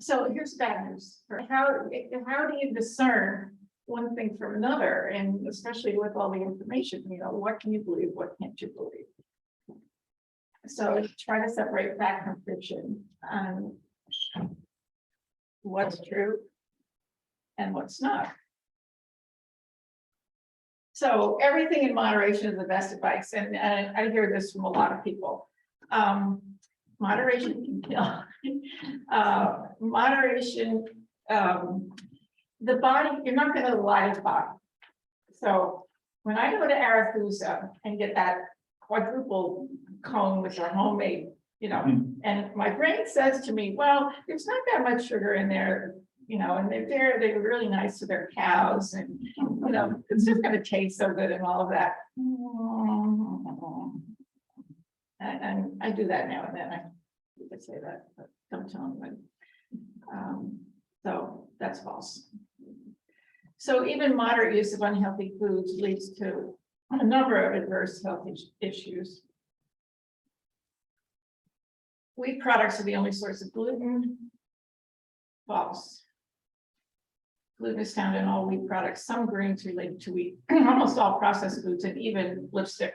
So here's bad news. How do you discern one thing from another? And especially with all the information, what can you believe? What can't you believe? So try to separate fact from fiction. What's true and what's not. So everything in moderation is the best advice. And I hear this from a lot of people. Moderation can kill. Moderation, the body, you're not going to lie to the body. So when I go to Arethusa and get that quadruple cone with our homemade, and my brain says to me, well, there's not that much sugar in there, and they're really nice to their cows, and it's just going to taste so good and all of that. And I do that now and then. I could say that, but don't tell anyone. So that's false. So even moderate use of unhealthy foods leads to a number of adverse health issues. Wheat products are the only source of gluten. False. Gluten is found in all wheat products, some grains related to wheat, almost all processed foods, and even lipstick.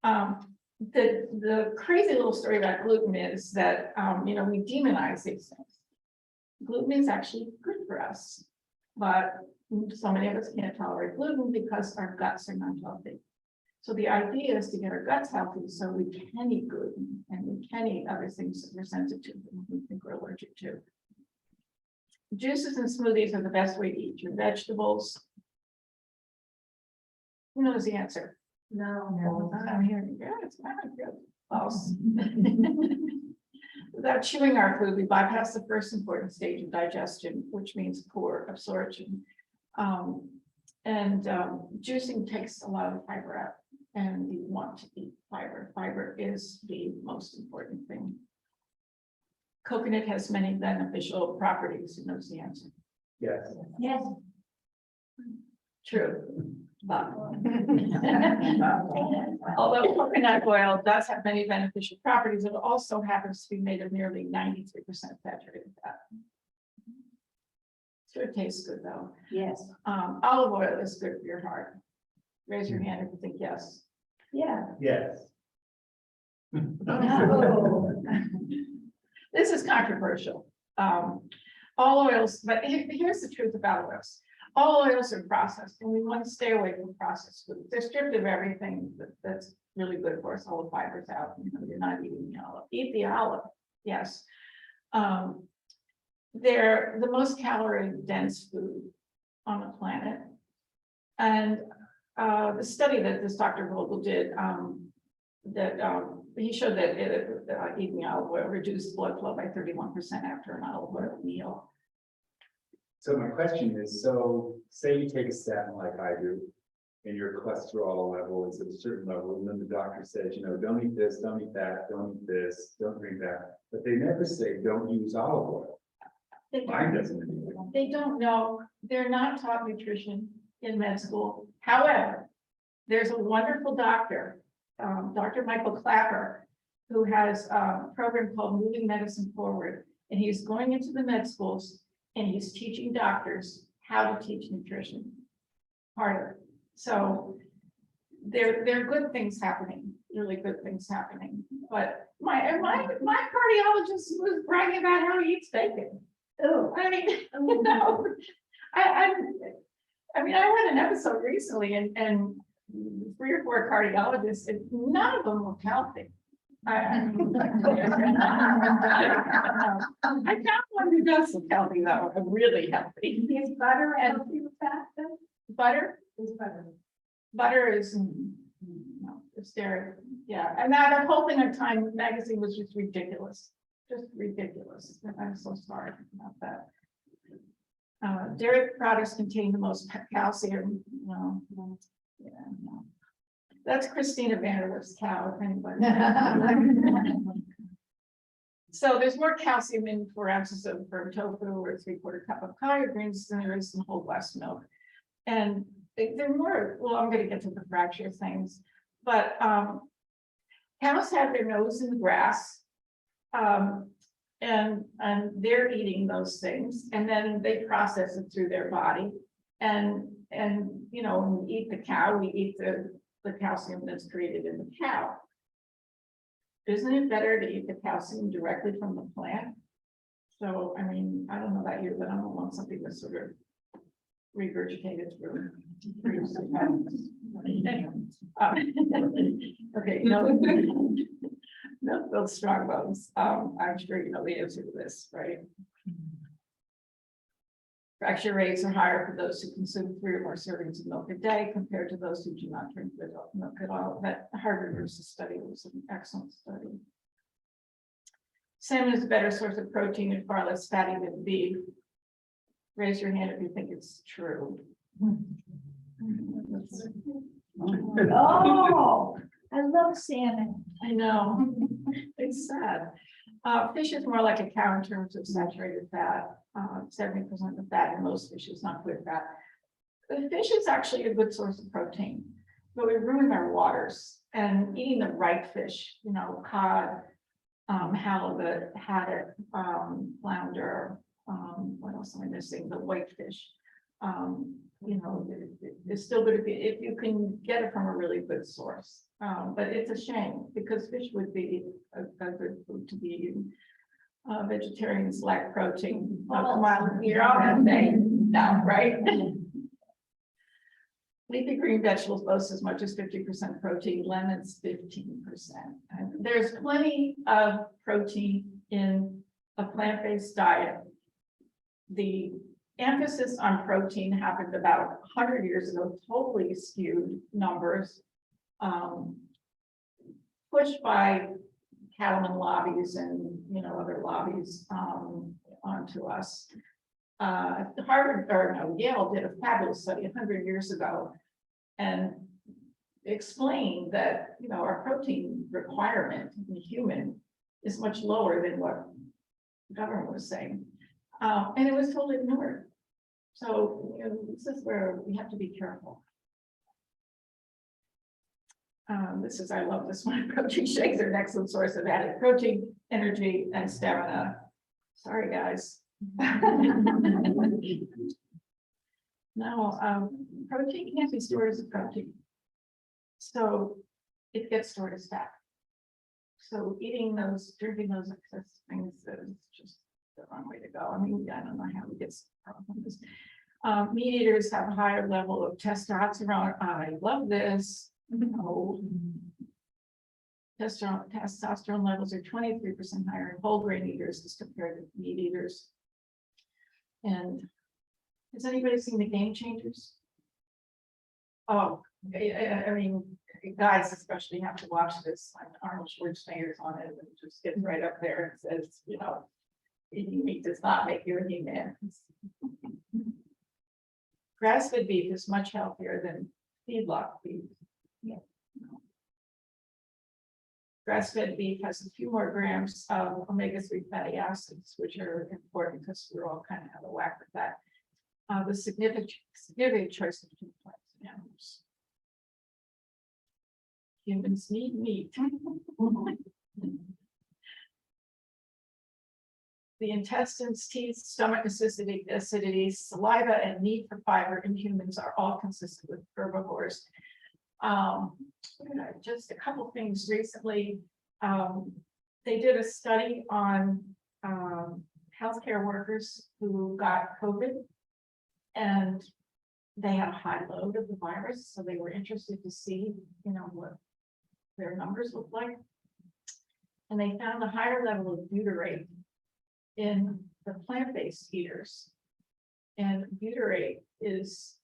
The crazy little story about gluten is that, we demonize these things. Gluten is actually good for us, but so many of us can't tolerate gluten because our guts are not healthy. So the idea is to get our guts healthy so we can eat gluten and we can eat other things that we're sensitive to and we think we're allergic to. Juices and smoothies are the best way to eat your vegetables. Who knows the answer? No. I'm hearing, yeah, it's kind of good. False. Without chewing our food, we bypass the first important stage of digestion, which means poor absorption. Juicing takes a lot of fiber out, and you want to eat fiber. Fiber is the most important thing. Coconut has many beneficial properties. Who knows the answer? Yes. Yes. True. But although coconut oil does have many beneficial properties, it also happens to be made of nearly 93% saturated fat. Sure tastes good though. Yes. Olive oil is good for your heart. Raise your hand if you think yes. Yeah. Yes. This is controversial. All oils, but here's the truth about oils. All oils are processed, and we want to stay away from processed foods. They're stripped of everything that's really good for us. All the fibers out. You're not eating the olive. Eat the olive, yes. They're the most calorie-dense food on the planet. And the study that this Dr. Vogel did, he showed that eating olive oil reduced blood flow by 31% after an olive oil meal. So my question is, so say you take a statin like I do, and your cholesterol level is at a certain level, and then the doctor says, don't eat this, don't eat that, don't eat this, don't drink that. But they never say, don't use olive oil. Mine doesn't anyway. They don't know. They're not taught nutrition in med school. However, there's a wonderful doctor, Dr. Michael Clapper, who has a program called Moving Medicine Forward. And he's going into the med schools and he's teaching doctors how to teach nutrition harder. So there are good things happening, really good things happening. But my cardiologist was bragging about how he eats bacon. Oh, I mean, I had an episode recently and 3 or 4 cardiologists, and none of them looked healthy. I found one who does look healthy though, really healthy. Is butter and fat though? Butter is butter. Butter is no, it's dairy. Yeah, and that whole thing on Time magazine was just ridiculous. Just ridiculous. I'm so sorry about that. Dairy products contain the most calcium. No. Yeah, no. That's Christina Vanderwerf's cow, if anybody. So there's more calcium in 4 ounces of firm tofu or 3/4 cup of collard greens than there is in whole glass milk. And they're more, well, I'm going to get to the fracture things, but cows have their nose in the grass. and they're eating those things, and then they process it through their body. And, you know, when we eat the cow, we eat the calcium that's created in the cow. Isn't it better to eat the calcium directly from the plant? So, I mean, I don't know about you, but I don't want something that's sort of regurgitated through. Okay, no. No, those strong bones. I'm sure you know the answer to this, right? Fracture rates are higher for those who consume 3 or more servings of milk a day compared to those who do not drink milk at all. That Harvard Nurses study was an excellent study. Salmon is a better source of protein and far less fatty than beef. Raise your hand if you think it's true. Oh, I love salmon. I know, it's sad. Fish is more like a cow in terms of saturated fat, 70% of fat in most fish is not good fat. The fish is actually a good source of protein, but we ruin our waters, and eating the right fish, you know, cod, halibut, haddock, flounder, what else am I missing? The whitefish. You know, it's still good if you can get it from a really good source. But it's a shame because fish would be a good food to be eaten. Vegetarians lack protein. Come on, you're all gonna say no, right? Leafy green vegetables boast as much as 50% protein, lemons 15%. And there's plenty of protein in a plant-based diet. The emphasis on protein happened about 100 years ago, totally skewed numbers, pushed by cattlemen lobbies and, you know, other lobbies onto us. Harvard, or no, Yale did a fabulous study 100 years ago and explained that, you know, our protein requirement in human is much lower than what the government was saying. And it was totally ignored. So, you know, this is where we have to be careful. I love this one. Protein shakes are an excellent source of added protein, energy, and stamina. Sorry, guys. No, protein can't be stored as a protein. So it gets stored as fat. So eating those, drinking those excess things is just the wrong way to go. I mean, I don't know how we get from this. Meat eaters have a higher level of testosterone. I love this. No. Testosterone levels are 23% higher in whole grain eaters as compared to meat eaters. And has anybody seen the Game Changers? Oh, I mean, guys especially have to watch this. Arnold Schwarzenegger's on it and it just gets right up there and says, you know, eating meat does not make you a He-Man. Grass-fed beef is much healthier than feedlot beef. Yeah. Grass-fed beef has a few more grams of omega-3 fatty acids, which are important because we're all kind of out of whack with that. The significant choice between plants and animals. Humans need meat. The intestines, teeth, stomach acidity, saliva, and need for fiber in humans are all consistent with herbivores. Just a couple things recently. They did a study on healthcare workers who got COVID, and they had a high load of the virus, so they were interested to see, you know, what their numbers look like. And they found a higher level of butyrate in the plant-based eaters. And butyrate is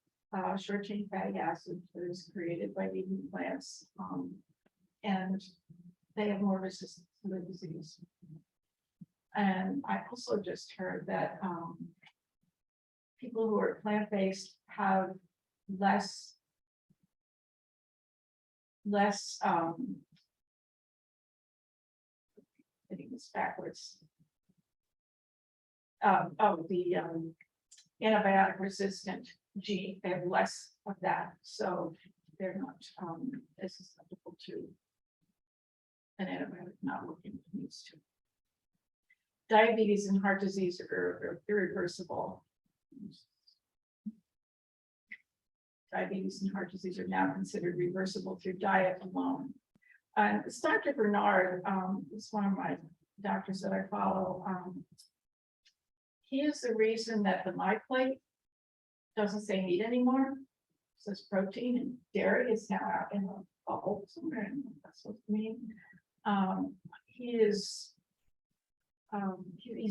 short-chain fatty acid that is created by eating plants, and they have more resistance to the disease. And I also just heard that people who are plant-based have less getting this backwards. The antibiotic resistant gene, they have less of that, so they're not as susceptible to an antibiotic not working as it needs to. diabetes and heart disease are irreversible. Diabetes and heart disease are now considered reversible through diet alone. It's Dr. Bernard, is one of my doctors that I follow. He is the reason that the My Plate doesn't say meat anymore. It says protein, and dairy is now out in the bubble somewhere. I don't know if that's what I mean. He's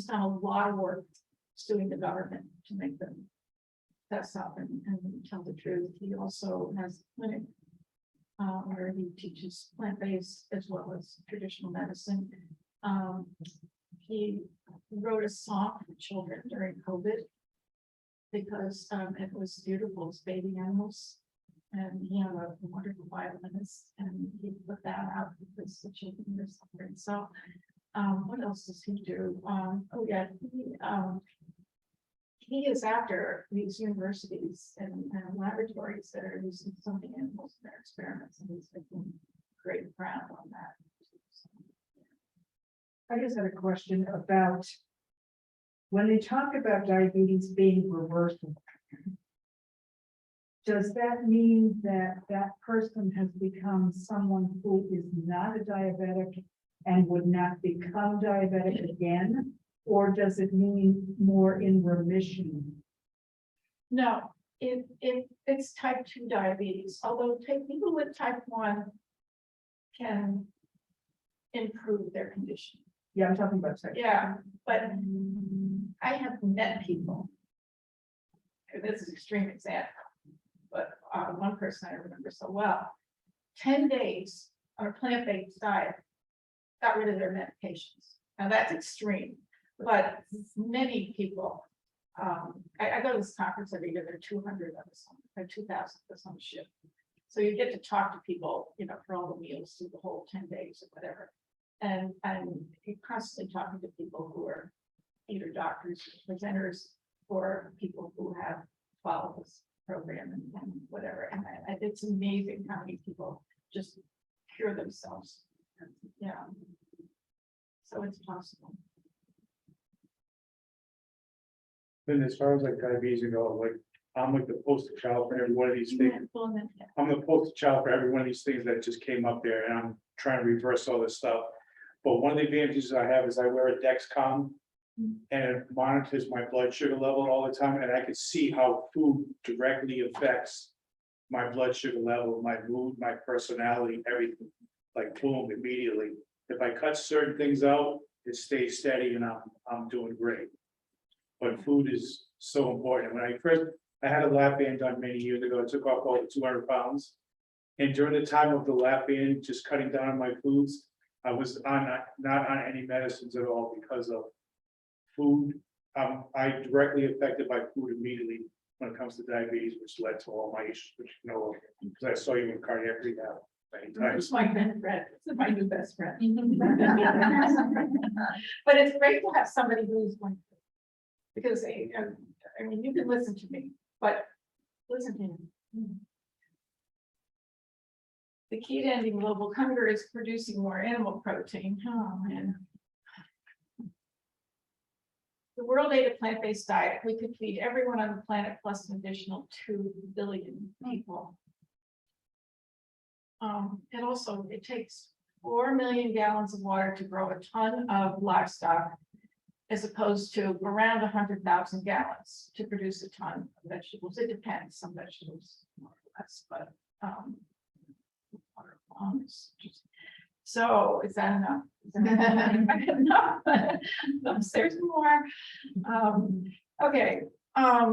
done a lot of work suing the government to make them fess up and tell the truth. He also has a clinic where he teaches plant-based as well as traditional medicine. He wrote a song for children during COVID because it was beautiful as baby animals. And he had a wonderful violinist, and he put that out because the children were suffering. So what else does he do? Oh yeah, he is after these universities and laboratories that are using so many animals in their experiments, and he's making great ground on that. I just had a question about when they talk about diabetes being reversible. Does that mean that that person has become someone who is not a diabetic and would not become diabetic again? Or does it mean more in remission? No, it's type 2 diabetes, although people with type 1 can improve their condition. Yeah, I'm talking about sex. Yeah, but I have met people. This is an extreme example, but one person I remember so well, 10 days on a plant-based diet, got rid of their medications. Now that's extreme, but many people, I go to this conference every year, there are 200 of us, or 2,000 of us on the ship. So you get to talk to people, for all the meals through the whole 10 days or whatever. And you're constantly talking to people who are either doctors, presenters, or people who have followed this program and whatever. And it's amazing how many people just cure themselves. Yeah. So it's possible. Then as far as like diabetes go, like I'm like the poster child for every one of these things. I'm the poster child for every one of these things that just came up there, and I'm trying to reverse all this stuff. But one of the advantages I have is I wear a Dexcom, and it monitors my blood sugar level all the time, and I can see how food directly affects my blood sugar level, my mood, my personality, everything. Like boom, immediately. If I cut certain things out, it stays steady, and I'm doing great. But food is so important. When I had a lap band done many years ago, I took off over 200 pounds. And during the time of the lap band, just cutting down on my foods, I was not on any medicines at all because of food. I directly affected by food immediately when it comes to diabetes, which led to all my issues, which because I saw you in cardiac rehab many times. It's my best friend. This is my new best friend. But it's great to have somebody who's one. Because I mean, you can listen to me, but listen to him. The key to ending global hunger is producing more animal protein. Oh, man. The world ate a plant-based diet. We could feed everyone on the planet plus an additional 2 billion people. It takes 4 million gallons of water to grow a ton of livestock, as opposed to around 100,000 gallons to produce a ton of vegetables. It depends, some vegetables more or less, but so is that enough? Enough? There's more. Okay,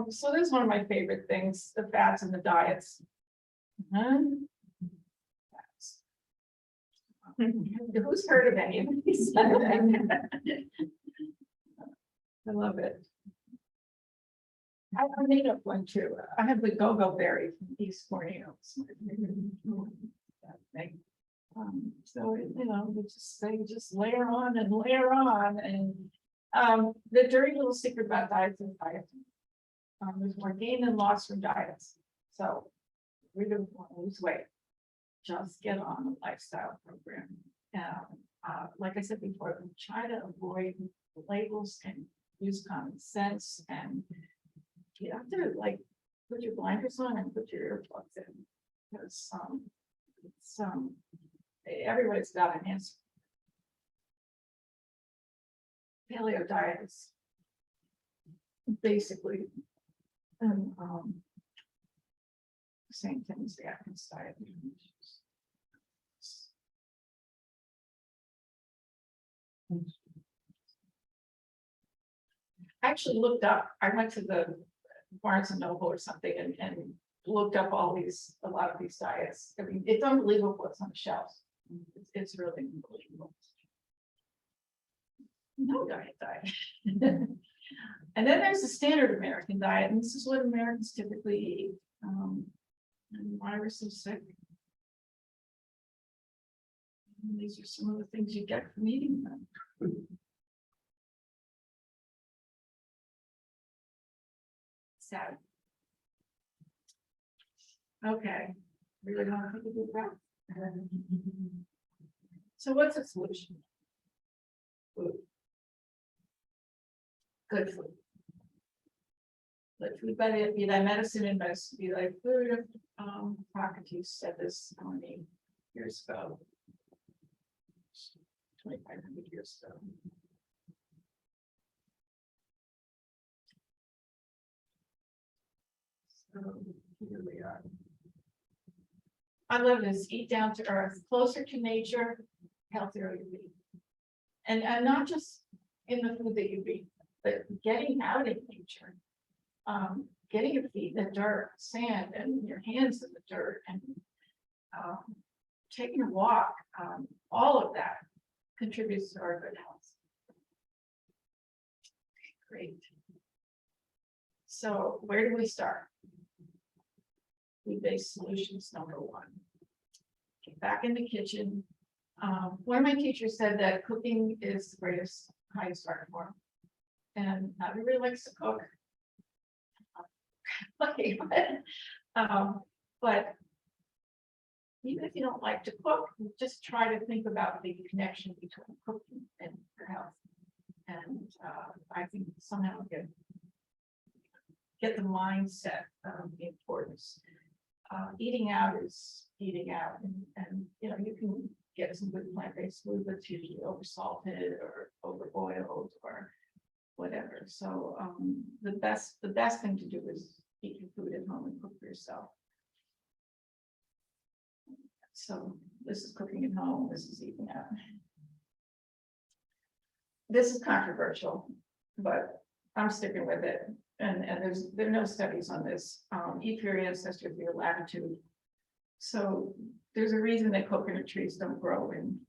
so this is one of my favorite things, the fats in the diets. Fats. Who's heard of any of these? I love it. I made up one too. I have the go-go berry from East Borneo. So they just layer on and layer on, and the dirty little secret about diets is diet. There's more gain than loss from diets. So we don't want to lose weight. Just get on the lifestyle program. Like I said before, try to avoid labels and use common sense and you have to like put your blinders on and put your earplugs in. Because it's everybody's got an answer. Paleo diet is basically same thing as the Atkins diet. I actually looked up, I went to the Barnes and Noble or something and looked up a lot of these diets. I mean, it's unbelievable what's on the shelves. It's really unbelievable. No diet. And then there's the standard American diet, and this is what Americans typically eat. And why we're so sick. And these are some of the things you get from eating them. Sad. Okay, really want to take a deep breath. So what's the solution? Food. Good food. Good food, but it be thy medicine and medicine be thy food. Socrates said this how many years ago? 2,500 years ago. So here we are. I love this, eat down to earth, closer to nature, healthier you be. And not just in the food that you eat, but getting out in nature. Getting your feet in the dirt, sand, and your hands in the dirt, and taking a walk, all of that contributes to our good health. Great. So where do we start? Food-based solutions, number one. Get back in the kitchen. One of my teachers said that cooking is the greatest, highest art form. And not everybody likes to cook. Okay, but even if you don't like to cook, just try to think about the connection between cooking and your health. And I think somehow get the mindset of the importance. Eating out is eating out, and you know you can get some good plant-based food that's usually oversalted or overboiled or whatever. So the best thing to do is eat your food at home and cook for yourself. So this is cooking at home, this is eating out. This is controversial, but I'm sticking with it. And there are no studies on this. Eat for your ancestors, your latitude. So there's a reason that coconut trees don't grow in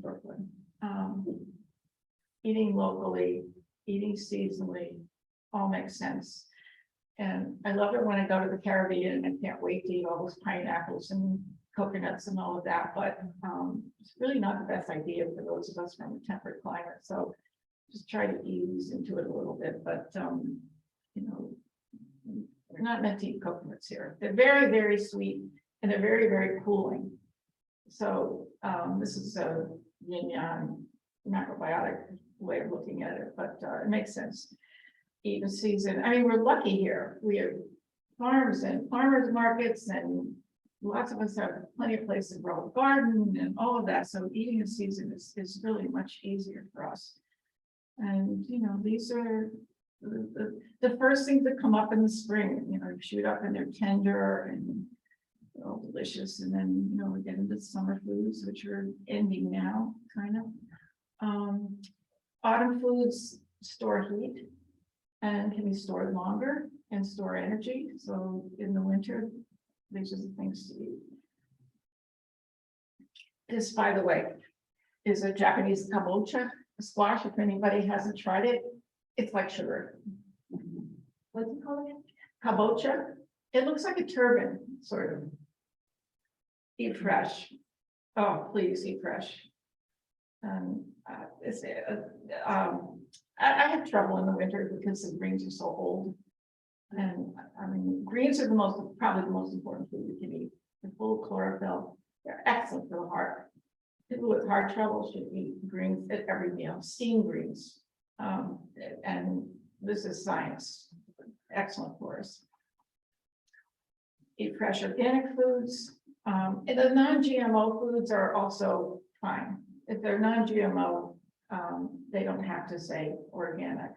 Brooklyn. Eating locally, eating seasonally, all makes sense. And I love it when I go to the Caribbean and I can't wait to eat all those pineapples and coconuts and all of that, but it's really not the best idea for those of us from a temperate climate. So just try to ease into it a little bit, but you know, we're not meant to eat coconuts here. They're very, very sweet and they're very, very cooling. So this is a yin-yang macrobiotic way of looking at it, but it makes sense. Eat in season. I mean, we're lucky here. We have farms and farmers markets, and lots of us have plenty of places to grow a garden and all of that. So eating in season is really much easier for us. And you know, these are the first things that come up in the spring. You know, shoot up and they're tender and all delicious. And then you know we get into summer foods, which are ending now, kind of. Autumn foods store heat and can be stored longer and store energy. So in the winter, these are the things to eat. This, by the way, is a Japanese kombucha squash. If anybody hasn't tried it, it's like sugar. What's it called again? Kombucha. It looks like a turban, sort of. Eat fresh. Oh, please eat fresh. I have trouble in the winter because the greens are so old. And I mean, greens are probably the most important food you can eat. They're full of chlorophyll. They're excellent for the heart. People with heart trouble should eat greens at every meal. Steamed greens. And this is science, excellent for us. Eat fresh organic foods. And the non-GMO foods are also fine. If they're non-GMO, they don't have to say organic.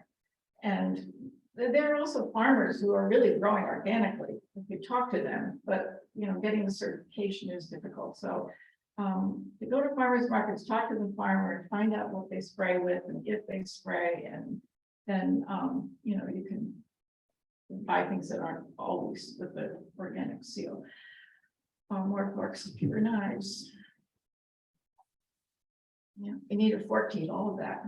And there are also farmers who are really growing organically, if you talk to them, but getting the certification is difficult. So to go to farmers markets, talk to the farmer, find out what they spray with and if they spray, and then you can buy things that aren't always with the organic seal. More forks, fewer knives. Yeah, you need a fork to eat all of that.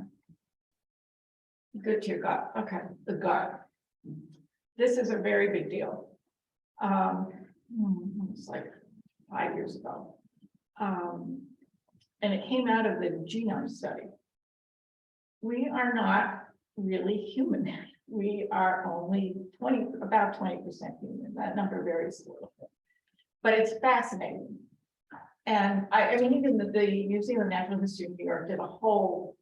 Good to your gut. Okay, the gut. This is a very big deal. It's like 5 years ago. And it came out of the genome study. We are not really human. We are only about 20% human. That number varies a little bit, but it's fascinating. And I mean, even the Museum of Natural History of New York did a whole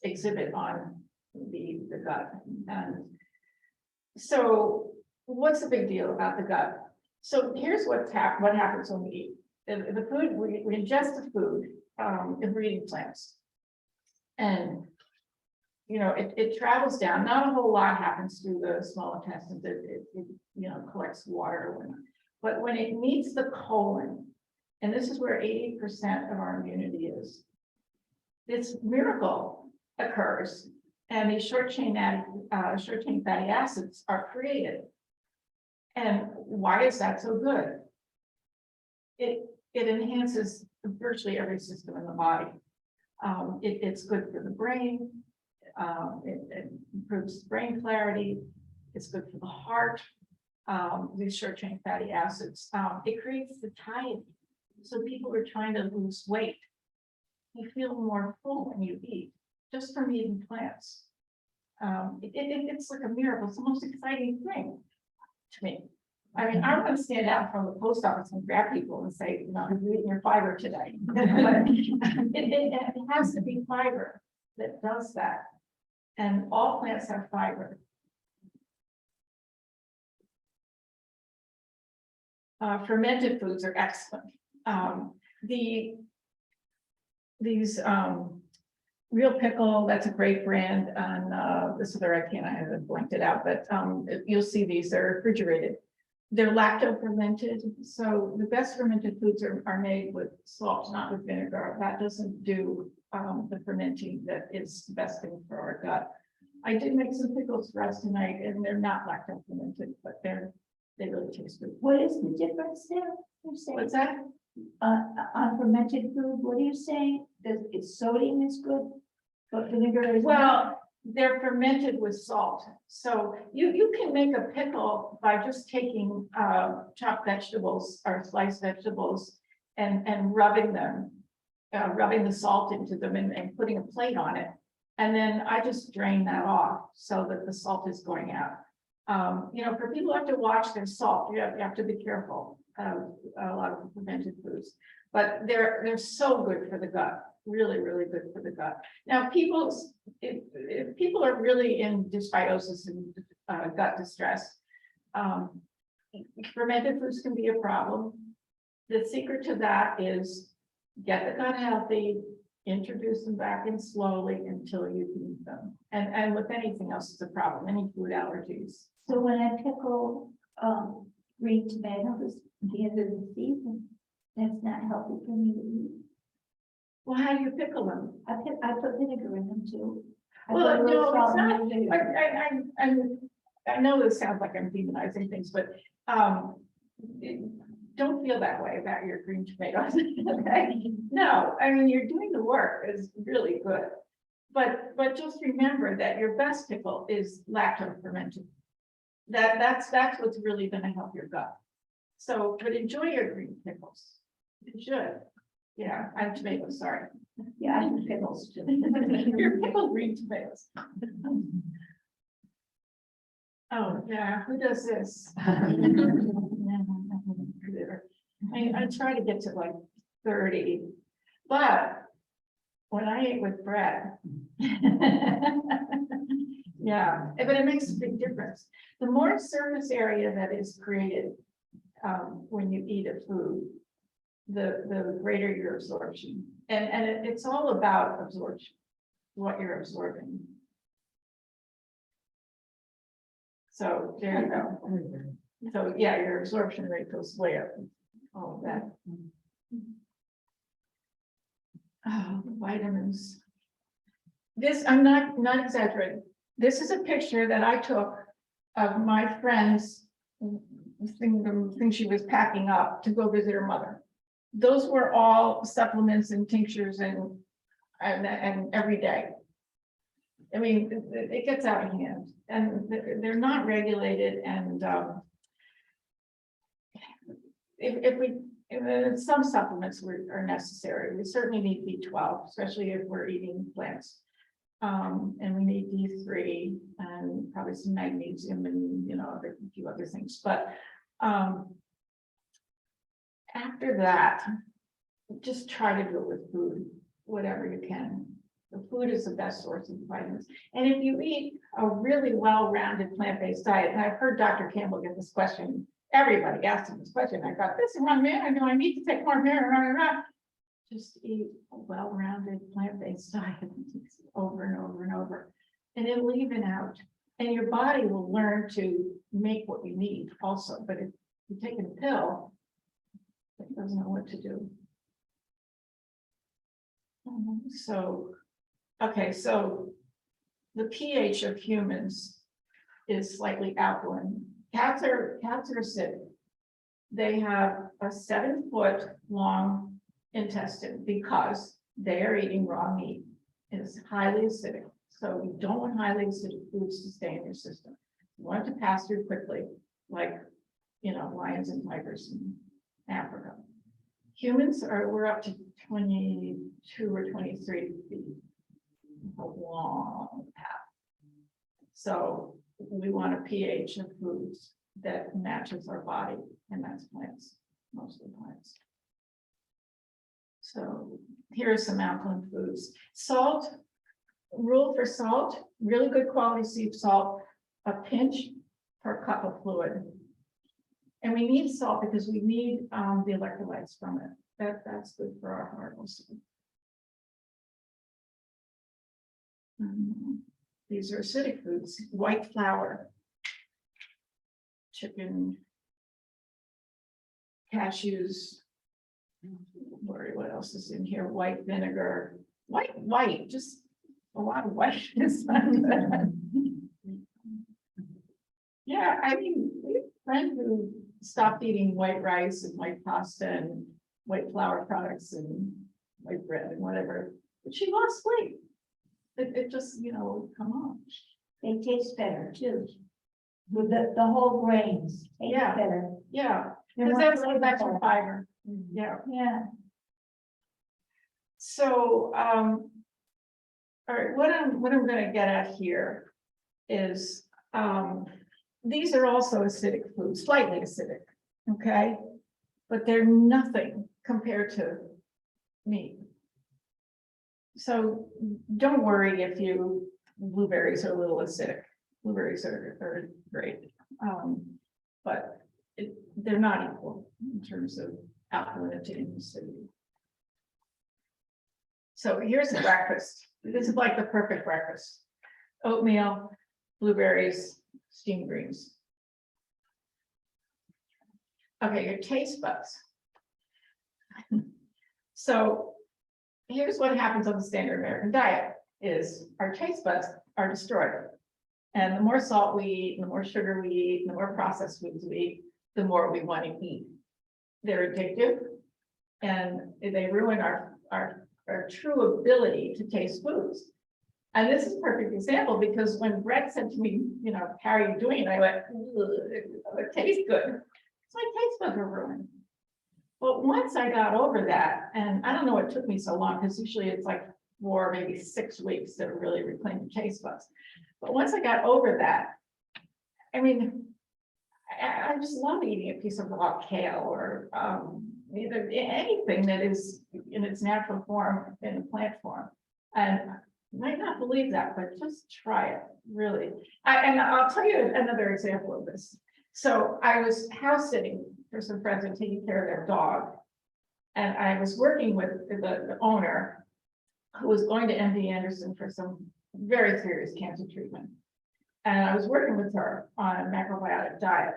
exhibit on the gut. And so what's the big deal about the gut? So here's what happens when we eat. The food, we ingest the food, if we're eating plants. And it travels down. Not a whole lot happens through the small intestines. It collects water, but when it meets the colon, and this is where 80% of our immunity is, this miracle occurs, and these short chain fatty acids are created. And why is that so good? It enhances virtually every system in the body. It's good for the brain. It improves brain clarity. It's good for the heart. These short chain fatty acids. It creates satiety. So people are trying to lose weight. You feel more full when you eat, just from eating plants. It's like a miracle. It's the most exciting thing to me. I mean, I want to stand out from the post office and grab people and say, you're eating your fiber today. But it has to be fiber that does that. And all plants have fiber. Fermented foods are excellent. These Real Pickle, that's a great brand, and this other I haven't blanked it out, but you'll see these, they're refrigerated. They're lacto fermented, so the best fermented foods are made with salt, not with vinegar. That doesn't do the fermenting that is the best thing for our gut. I did make some pickles for us tonight, and they're not lacto fermented, but they really taste good. What is the difference there? You're saying What's that? on fermented food, what are you saying? It's sodium is good, but vinegar is not? Well, they're fermented with salt. So you can make a pickle by just taking chopped vegetables or sliced vegetables and rubbing them, rubbing the salt into them and putting a plate on it. And then I just drain that off so that the salt is going out. For people who have to watch their salt, you have to be careful of a lot of fermented foods, but they're so good for the gut. Really, really good for the gut. Now, if people are really in dysbiosis and gut distress, fermented foods can be a problem. The secret to that is get the gut healthy, introduce them back in slowly until you can eat them. And with anything else, it's a problem, any food allergies. So when I pickle green tomatoes at the end of the season, that's not healthy for me to eat. Well, how do you pickle them? I put vinegar in them too. Well, no, it's not. I know this sounds like I'm demonizing things, but don't feel that way about your green tomatoes. Okay? No, I mean, you're doing the work is really good, but just remember that your best pickle is lacto fermented. That's what's really going to help your gut. So, but enjoy your green pickles. You should. Yeah, I'm tomatoes, sorry. Yeah, I do pickles too. Your pickled green tomatoes. Oh, yeah, who does this? I try to get to like 30, but when I ate with bread, Yeah, but it makes a big difference. The more surface area that is created when you eat a food, the greater your absorption. And it's all about absorption, what you're absorbing. So there you go. So yeah, your absorption rate goes way up. All of that. Oh, vitamins. This, I'm not exaggerating. This is a picture that I took of my friend's thing she was packing up to go visit her mother. Those were all supplements and tinctures and every day. I mean, it gets out of hand and they're not regulated and if some supplements are necessary. We certainly need B12, especially if we're eating plants. And we need D3 and probably some magnesium and, you know, a few other things. But after that, just try to do it with food, whatever you can. The food is the best source of vitamins. And if you eat a really well-rounded plant-based diet, and I've heard Dr. Campbell get this question, everybody asked him this question. I thought, this is one man, I know I need to take more man. Just eat a well-rounded plant-based diet over and over and over. And it'll even out. And your body will learn to make what you need also. But if you're taking a pill, it doesn't know what to do. So, okay, so the pH of humans is slightly alkaline. Cats are acidic. They have a 7-foot long intestine because they are eating raw meat. It's highly acidic. So you don't want highly acidic foods to stay in your system. You want it to pass through quickly, like, you know, lions and tigers in Africa. Humans we're up to 22 or 23 feet. A long path. So we want a pH of foods that matches our body, and that's plants, mostly plants. So here are some alkaline foods. Salt, rule for salt, really good quality sea salt, a pinch per cup of fluid. And we need salt because we need the electrolytes from it. That's good for our heart also. These are acidic foods, white flour, chicken, cashews. What else is in here? White vinegar, white, just a lot of whiteness. Yeah, I mean, we have a friend who stopped eating white rice and white pasta and white flour products and white bread and whatever, but she lost weight. It just, you know, come on. They taste better too. With the whole grains. Taste Yeah. better. Yeah, They're because more that's your flavorful. fiber. Yeah. Yeah. So, all right, what I'm gonna get at here is, these are also acidic foods, slightly acidic, okay? But they're nothing compared to meat. So don't worry if blueberries are a little acidic. Blueberries are great. But they're not equal in terms of alkalinity and acidity. So here's a breakfast. This is like the perfect breakfast. Oatmeal, blueberries, steamed greens. Okay, your taste buds. So here's what happens on the standard American diet is our taste buds are destroyed. And the more salt we eat, the more sugar we eat, the more processed foods we eat, the more we want to eat. They're addictive and they ruin our true ability to taste foods. And this is a perfect example because when Brett said to me, you know, how are you doing? I went, it tastes good. So my taste buds were ruined. But once I got over that, and I don't know what took me so long, because usually it's like 4, maybe 6 weeks to really reclaim your taste buds. But once I got over that, I mean, I just love eating a piece of raw kale or anything that is in its natural form, in a plant form. And You might not believe that, but just try it, really. And I'll tell you another example of this. So I was house sitting for some friends and taking care of their dog. And I was working with the owner who was going to MD Anderson for some very serious cancer treatment. And I was working with her on a macrobiotic diet.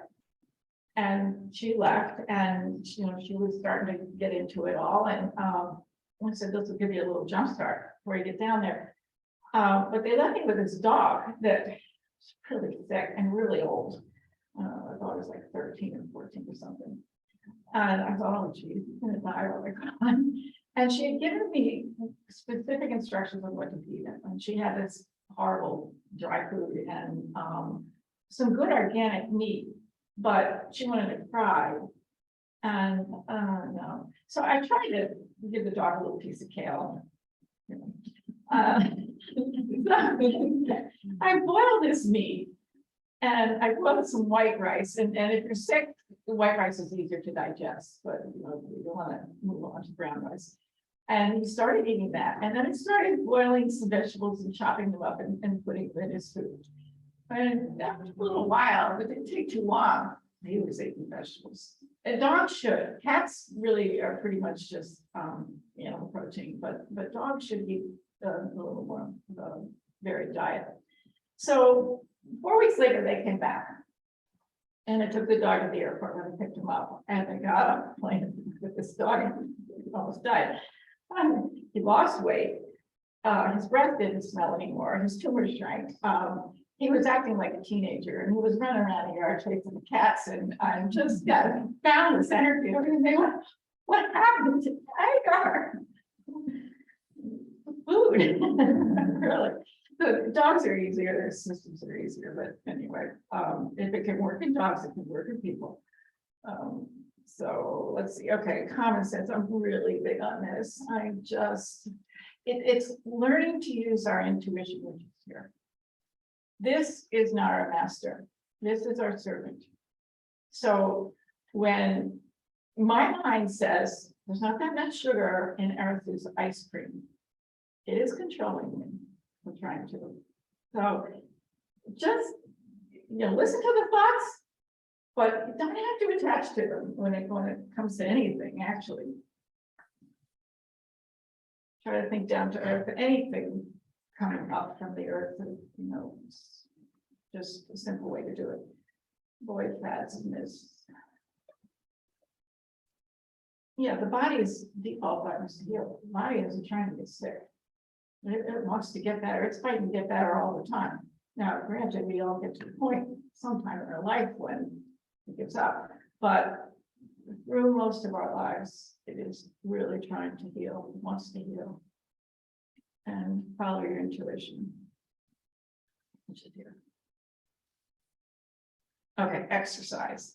And she left and, you know, she was starting to get into it all. And I said, this will give you a little jump start before you get down there. But they left me with this dog that was really sick and really old. I thought it was like 13 or 14 or something. And I thought, oh, geez, he's gonna die. Oh my God. And she had given me specific instructions on what to feed him. And she had this horrible dry food and some good organic meat, but she wanted it fried. And no. So I tried to give the dog a little piece of kale. You know. I boiled this meat and I boiled some white rice. And if you're sick, the white rice is easier to digest, but you know, you don't want to move on to brown rice. And he started eating that. And then I started boiling some vegetables and chopping them up and putting them in his food. And that was a little while, but it didn't take too long. He was eating vegetables. And dogs should. Cats really are pretty much just animal protein, but dogs should eat a little more varied diet. So 4 weeks later, they came back. And I took the dog to the airport when I picked him up. And I got on the plane with this dog and he almost died. He lost weight. His breath didn't smell anymore. His tumor shrank. He was acting like a teenager and he was running around the yard chasing the cats. And I just found this energy. And they went, what happened to Tiger? Food. Really. The dogs are easier, their systems are easier, but anyway, if it can work in dogs, it can work in people. So let's see, okay, common sense, I'm really big on this. It's learning to use our intuition, which is here. This is not our master, this is our servant. So when my mind says, there's not that much sugar in Earth's ice cream, it is controlling me. I'm trying to. So just, listen to the thoughts, but you don't have to attach to them when it comes to anything, actually. Try to think down to earth, anything coming up from the earth, it's just a simple way to do it. Avoid fads and this. Yeah, the body's default button is to heal. The body isn't trying to get sick. It wants to get better. It's fighting to get better all the time. Now, granted, we all get to the point sometime in our life when it gives up, but through most of our lives, it is really trying to heal, wants to heal. And follow your intuition. Which is here. Okay, exercise.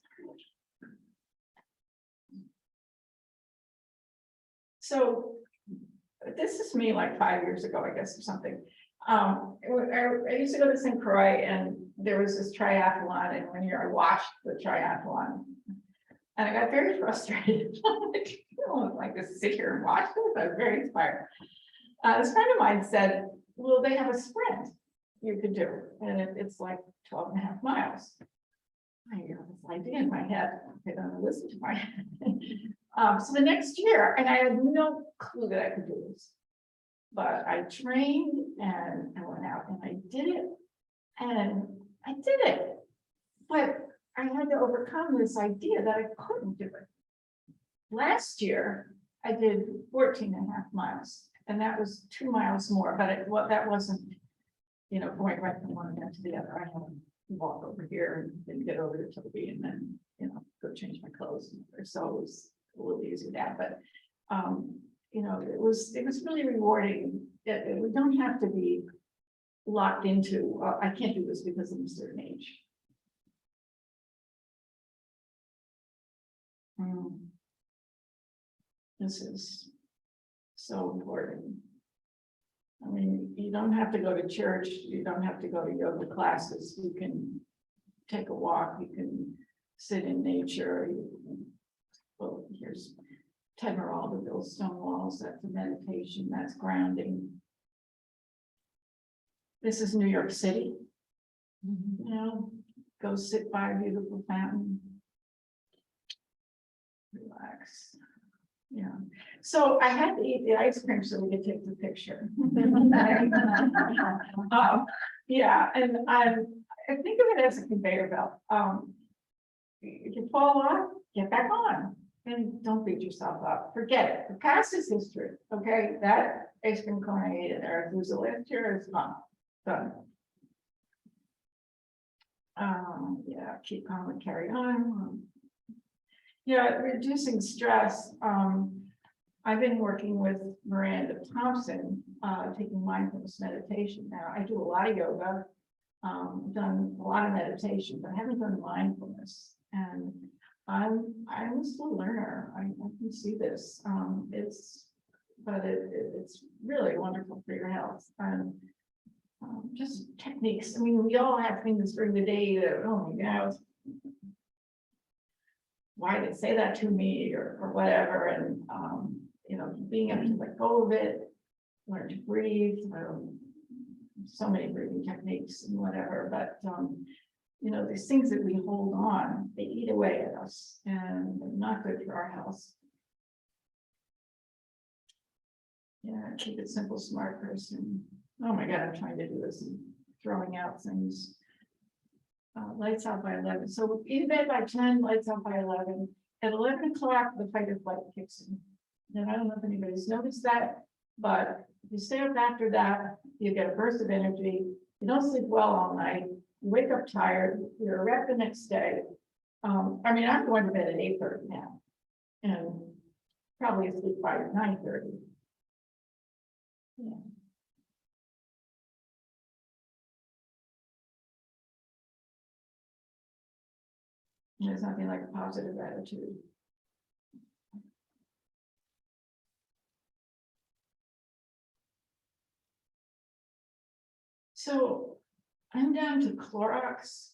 So this is me like 5 years ago, I guess, or something. I used to go to St. Croix and there was this triathlon, and one year I watched the triathlon and I got very frustrated. I don't like to sit here and watch this. I was very inspired. This friend of mine said, well, they have a sprint you could do, and it's like 12 and a half miles. I got this idea in my head. I don't listen to my head. So the next year, and I had no clue that I could do this, but I trained and I went out and I did it, and I did it. But I had to overcome this idea that I couldn't do it. Last year, I did 14 and a half miles, and that was 2 miles more, but that wasn't, going right from one end to the other. I had to walk over here and then get over to Toby and then, go change my clothes. So it was a little easier that, but it was really rewarding. We don't have to be locked into, I can't do this because I'm a certain age. This is so important. I mean, you don't have to go to church, you don't have to go to yoga classes, you can take a walk, you can sit in nature. Well, here's Ted Meralda, build stone walls, that's a meditation, that's grounding. This is New York City. You know, go sit by a beautiful fountain. Relax. Yeah, so I had to eat the ice cream so we could take the picture. Yeah, and I think of it as a conveyor belt. If you fall off, get back on and don't beat yourself up. Forget it. The past is history. Okay, that ice cream cone I ate in there, there's a last year, it's gone. Done. Yeah, keep calm and carry on. Yeah, reducing stress. I've been working with Miranda Thompson, taking mindfulness meditation now. I do a lot of yoga, done a lot of meditation, but I haven't done mindfulness. And I'm a slow learner. I can see this. It's really wonderful for your health. And just techniques. I mean, we all have things during the day that, oh my God, why did they say that to me or whatever, and you know, being able to let go of it, learn to breathe, so many breathing techniques and whatever, but you know, these things that we hold on, they eat away at us and they're not good for our health. Yeah, keep it simple, smart person. Oh my God, I'm trying to do this and throwing out things. Lights out by 11. So in bed by 10, lights out by 11. At 11 o'clock, the fight or flight kicks in. And I don't know if anybody's noticed that, but if you stay up after that, you get a burst of energy. You don't sleep well all night. You wake up tired. You're a wreck the next day. I mean, I'm going to bed at 8:30 now, and probably asleep by 9:30. Yeah. There's nothing like a positive attitude. So I'm down to Clorox,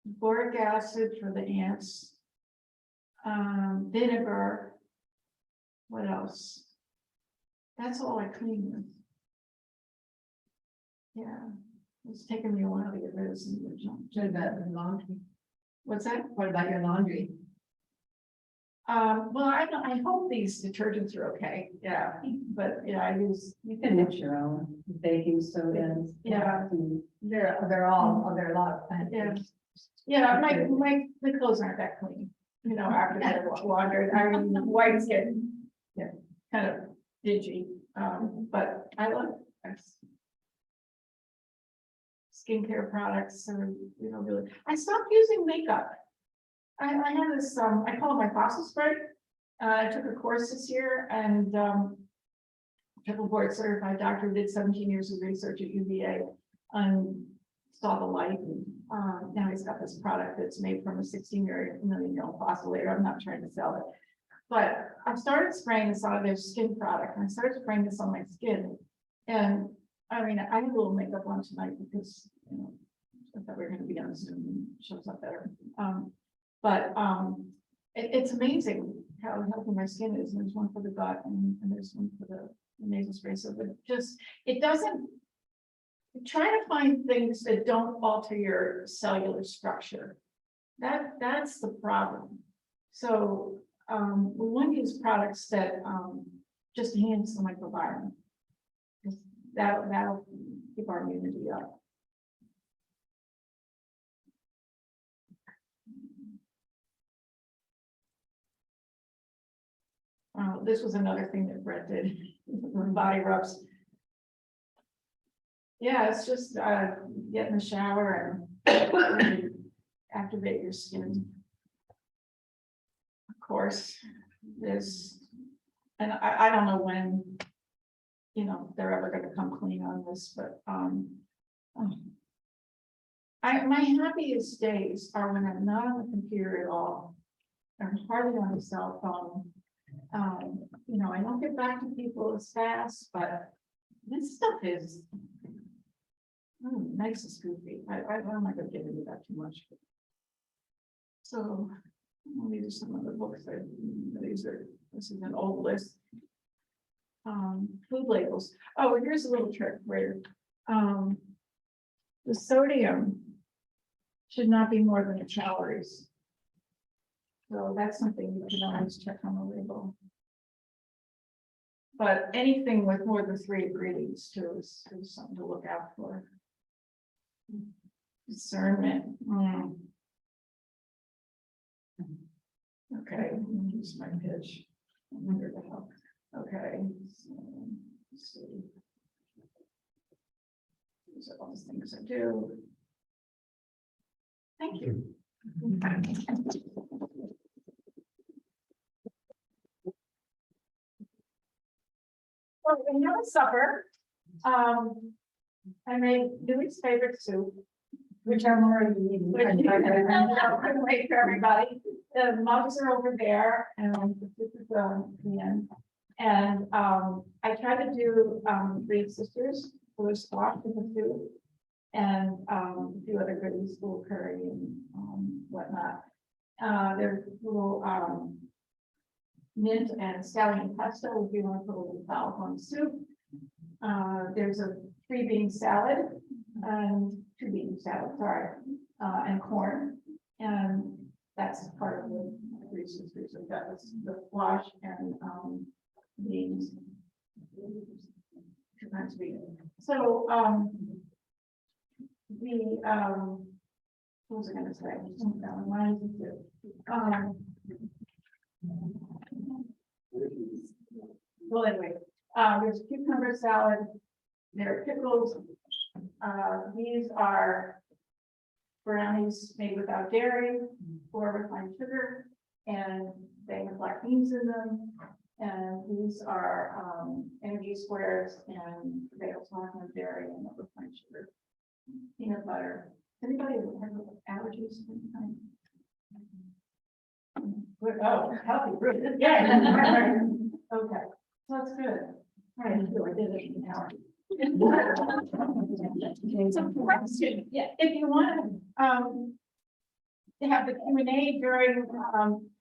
boric acid for the ants, vinegar. What else? That's all I clean with. Yeah. It's taken me a while to get rid of some of the junk. What about your laundry? What's that? What about your laundry? Well, I hope these detergents are okay. Yeah, but yeah, I use. You can mix your own baking soda. Yeah. They're a lot of fun. Yeah. Yeah, my clothes aren't that clean, you know, after they're laundered. I mean, whites get, yeah, kind of dingy. But I love it. Skincare products are, you know, really. I stopped using makeup. I have this, I call it my fossil spray. I took a course this year, and triple board certified doctor, did 17 years of research at UVA and saw the light. And now he's got this product that's made from a 16 million year old fossil layer. I'm not trying to sell it, but I started spraying this on their skin product, and I started spraying this on my skin. And I mean, I have a little makeup on tonight because, you know, I thought we were going to be on Zoom and it shows up better. But it's amazing how healthy my skin is. And there's one for the gut, and there's one for the nasal spray. So, but it doesn't. Try to find things that don't alter your cellular structure. That's the problem. So we want to use products that just enhance the microbiome. That'll keep our immunity up. This was another thing that Brett did. Body rubs. Yeah, it's just get in the shower and activate your skin. Of course, there's, and I don't know when, you know, they're ever going to come clean on this, but my happiest days are when I'm not on the computer at all. I'm hardly on the cell phone. You know, I don't get back to people as fast, but this stuff is nice and goofy. I'm not going to get into that too much. So these are some of the books this is an old list. food labels. Oh, and here's a little trick where, the sodium should not be more than the calories. So that's something you can always check on the label. But anything with more than 3 ingredients too is something to look out for. Discernment. Okay, use my pitch. I wonder the hell. Okay. So, let's see. These are all the things I do. Thank you. Well, we have a supper. I made Louis' favorite soup, which I'm already eating. Which I'm wait for everybody. The mugs are over there, and this is the end. And I tried to do Reed Sisters, so there's squash in the soup, and a few other goodies, little curry and whatnot. There's little mint and scallion pesto if you want to put a little olive on the soup. There's a 3-bean salad and 2-bean salad, sorry, and corn. And that's part of the Three Sisters. So that was the squash and beans. 2 kinds of beans. So what was I gonna say? Well, anyway, there's cucumber salad, there are pickles. These are brownies made without dairy or refined sugar, and they have black beans in them. And these are energy squares, and they also have dairy and no refined sugar. Peanut butter. Anybody have allergies of any kind? Oh, healthy, fruit. Yeah. Okay, so that's good. All right, so I did it in an hour. So question, yeah, if you want to have the Q&A during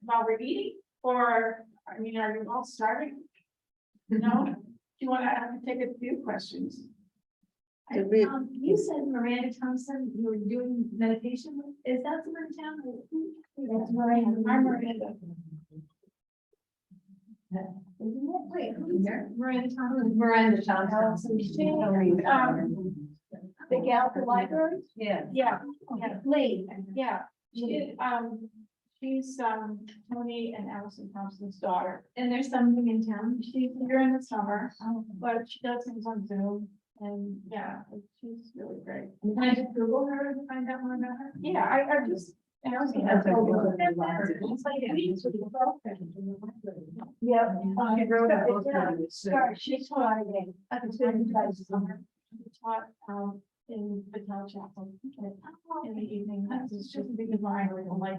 while we're eating, or I mean, are you all starting? No? Do you want to take a few questions? You said Miranda Thompson, you were doing meditation. Is that someone in town? That's Miranda. I'm Miranda. Wait, who's there? Miranda Thompson. Miranda Thompson. The gal at the library? Yeah. Yeah, Lee. yeah. She's Tony and Allison Thompson's daughter. And there's something in town. She's here in the summer, but she does things on Zoom. And yeah, she's really great. Can I just Google her and find out more about her? Yeah, I just. I also have Yeah. Sorry, she taught at the summer. She taught in the town chapel in the evening. That's just because I like